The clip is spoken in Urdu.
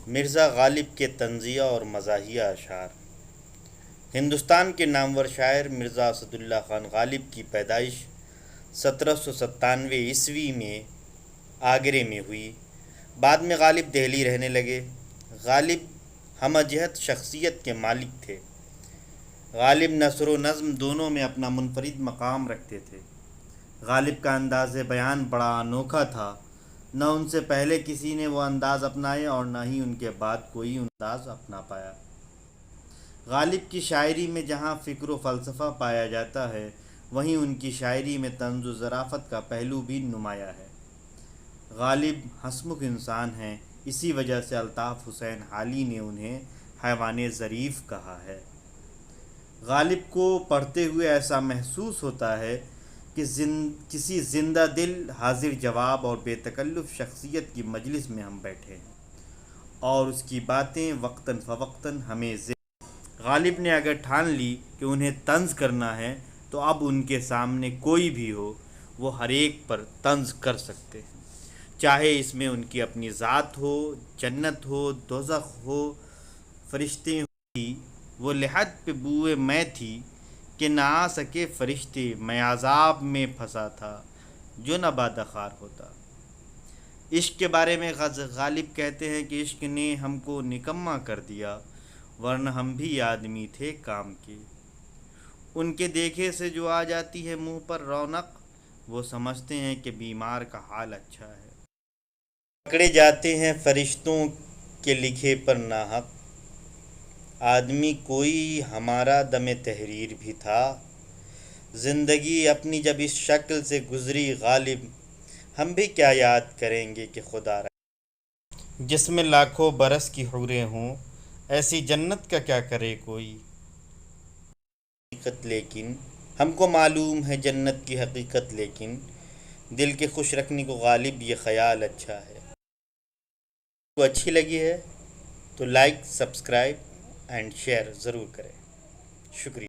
مرزا غالب کے طنزیہ اور مزاحیہ اشعار۔ ہندوستان کے نامور شاعر مرزا اسد اللہ خان غالب کی پیدائش 1797 میں آگرے میں ہوئی۔ بعد میں غالب دہلی رہنے لگے۔ غالب ہمہ جہت شخصیت کے مالک تھے۔ غالب نثر و نظم دونوں میں اپنا منفرد مقام رکھتے تھے۔ غالب کا انداز بیان بڑا انوکھا تھا۔ نہ ان سے پہلے کسی نے وہ انداز اپنائے اور نہ ہی ان کے بعد کوئی انداز اپنا پایا۔ غالب کی شاعری میں جہاں فکر و فلسفہ پایا جاتا ہے، وہیں ان کی شاعری میں طنز و ظرافت کا پہلو بھی نمایاں ہے۔ غالب ہنسمکھ انسان ہیں، اسی وجہ سے الطاف حسین حالی نے انہیں حیوان ظریف کہا ہے۔ غالب کو پڑھتے ہوئے ایسا محسوس ہوتا ہے کہ کسی زندہ دل، حاضر جواب اور بے تکلف شخصیت کی مجلس میں ہم بیٹھے ہیں اور اس کی باتیں وقتاً فوقتاً ہمیں غالب نے اگر ٹھان لی کہ انہیں طنز کرنا ہے تو اب ان کے سامنے کوئی بھی ہو، وہ ہر ایک پر طنز کر سکتے ہیں، چاہے اس میں ان کی اپنی ذات ہو، جنت ہو، دوزخ ہو، فرشتے ہوں۔ وہ لحد پہ بوئے میں تھی کہ نہ آ سکے فرشتے، میں عذاب میں پھنسا تھا جو نہ بادخار ہوتا۔ عشق کے بارے میں غالب کہتے ہیں کہ عشق نے ہم کو نکما کر دیا، ورنہ ہم بھی آدمی تھے کام کے۔ ان کے دیکھے سے جو آ جاتی ہے منہ پر رونق، وہ سمجھتے ہیں کہ بیمار کا حال اچھا ہے۔ پکڑے جاتے ہیں فرشتوں کے لکھے پر ناحق، آدمی کوئی ہمارا دم تحریر بھی تھا۔ زندگی اپنی جب اس شکل سے گزری غالب، ہم بھی کیا یاد کریں گے کہ خدا رہا۔ جس میں لاکھوں برس کی حوریں ہوں، ایسی جنت کا کیا کرے کوئی۔ حقیقت لیکن ہم کو معلوم ہے جنت کی حقیقت، لیکن دل کے خوش رکھنے کو غالب یہ خیال اچھا ہے۔ کو اچھی لگی ہے تو لائک، سبسکرائب اینڈ شیئر ضرور کریں۔ شکریہ۔